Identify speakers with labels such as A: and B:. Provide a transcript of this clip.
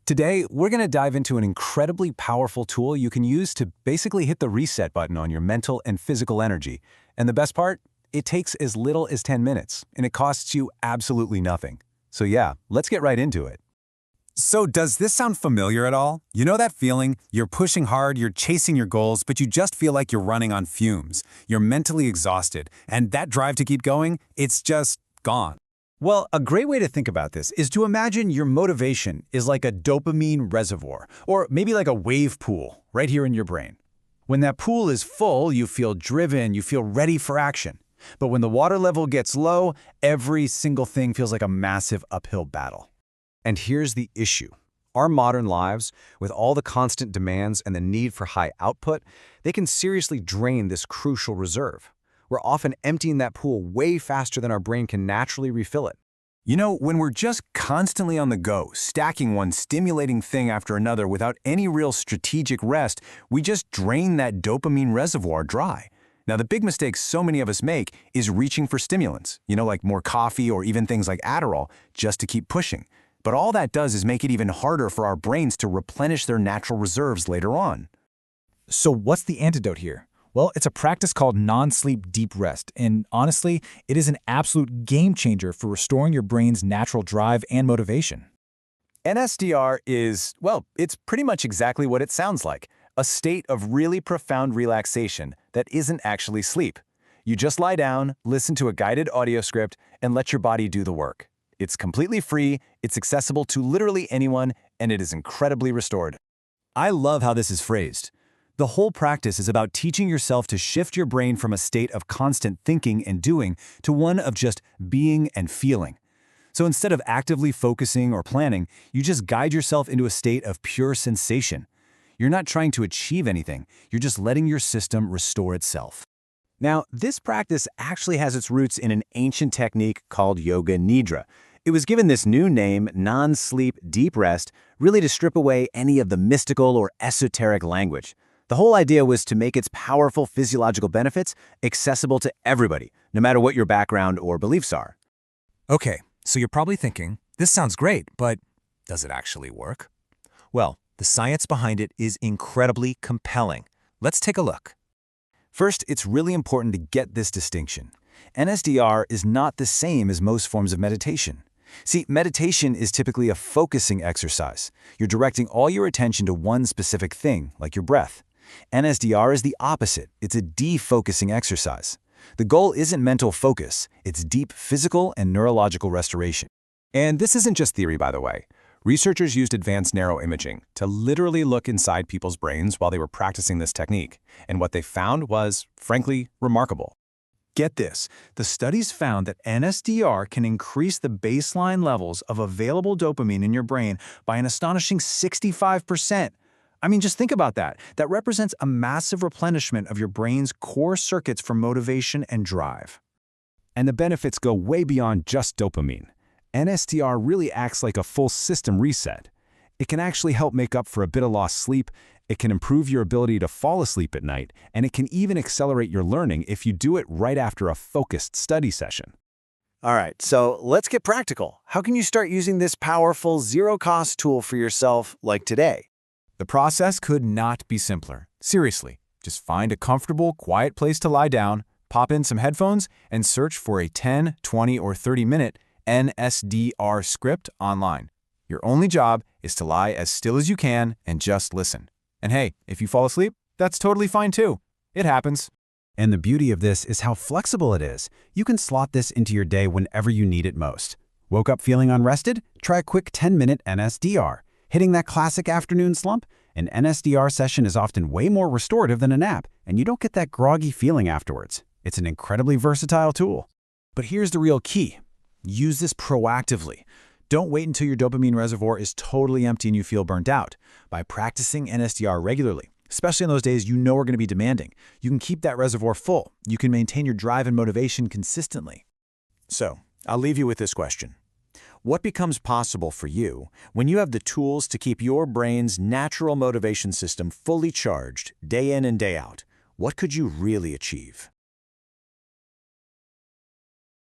A: Today, we're going to dive into an incredibly powerful tool you can use to basically hit the reset button on your mental and physical energy. And the best part? It takes as little as 10 minutes, and it costs you absolutely nothing. So yeah, let's get right into it. So does this sound familiar at all? You know that feeling? You're pushing hard, you're chasing your goals, but you just feel like you're running on fumes. You're mentally exhausted, and that drive to keep going, it's just gone.
B: Well, a great way to think about this is to imagine your motivation is like a dopamine reservoir, or maybe like a wave pool right here in your brain. When that pool is full, you feel driven, you feel ready for action. But when the water level gets low, every single thing feels like a massive uphill battle.
C: And here's the issue. Our modern lives, with all the constant demands and the need for high output, they can seriously drain this crucial reserve. We're often emptying that pool way faster than our brain can naturally refill it.
A: You know, when we're just constantly on the go, stacking one stimulating thing after another without any real strategic rest, we just drain that dopamine reservoir dry. Now, the big mistake so many of us make is reaching for stimulants, like more coffee or even things like Adderall, just to keep pushing. But all that does is make it even harder for our brains to replenish their natural reserves later on.
B: So what's the antidote here? Well, it's a practice called non-sleep deep rest, and honestly, it is an absolute game changer for restoring your brain's natural drive and motivation.
A: NSDR is, well, it's pretty much exactly what it sounds like, a state of really profound relaxation that isn't actually sleep. You just lie down, listen to a guided audio script, and let your body do the work. It's completely free, it's accessible to literally anyone, and it is incredibly restored.
C: I love how this is phrased. The whole practice is about teaching yourself to shift your brain from a state of constant thinking and doing to one of just being and feeling. So instead of actively focusing or planning, you just guide yourself into a state of pure sensation. You're not trying to achieve anything, you're just letting your system restore itself. Now, this practice actually has its roots in an ancient technique called Yoga Nidra. It was given this new name, non-sleep deep rest, really to strip away any of the mystical or esoteric language. The whole idea was to make its powerful physiological benefits accessible to everybody, no matter what your background or beliefs are.
A: Okay, so you're probably thinking, this sounds great, but does it actually work? Well, the science behind it is incredibly compelling. Let's take a look. First, it's really important to get this distinction. NSDR is not the same as most forms of meditation. See, meditation is typically a focusing exercise. You're directing all your attention to one specific thing, like your breath. NSDR is the opposite. It's a defocusing exercise. The goal isn't mental focus, it's deep physical and neurological restoration. And this isn't just theory, by the way. Researchers used advanced neuroimaging to literally look inside people's brains while they were practicing this technique, and what they found was, frankly, remarkable. Get this, the studies found that NSDR can increase the baseline levels of available dopamine in your brain by an astonishing 65%. I mean, just think about that. That represents a massive replenishment of your brain's core circuits for motivation and drive.
C: And the benefits go way beyond just dopamine. NSDR really acts like a full system reset. It can actually help make up for a bit of lost sleep, it can improve your ability to fall asleep at night, and it can even accelerate your learning if you do it right after a focused study session.
D: All right, so let's get practical. How can you start using this powerful zero-cost tool for yourself like today?
A: The process could not be simpler. Seriously, just find a comfortable, quiet place to lie down, pop in some headphones, and search for a 10, 20, or 30-minute NSDR script online. Your only job is to lie as still as you can and just listen. And hey, if you fall asleep, that's totally fine too. It happens.
C: And the beauty of this is how flexible it is. You can slot this into your day whenever you need it most. Woke up feeling unrested? Try a quick 10-minute NSDR. Hitting that classic afternoon slump? An NSDR session is often way more restorative than a nap, and you don't get that groggy feeling afterwards. It's an incredibly versatile tool.
B: But here's the real key. Use this proactively. Don't wait until your dopamine reservoir is totally empty and you feel burnt out. By practicing NSDR regularly, especially on those days you know are going to be demanding, you can keep that reservoir full. You can maintain your drive and motivation consistently.
D: So, I'll leave you with this question. What becomes possible for you when you have the tools to keep your brain's natural motivation system fully charged day in and day out? What could you really achieve?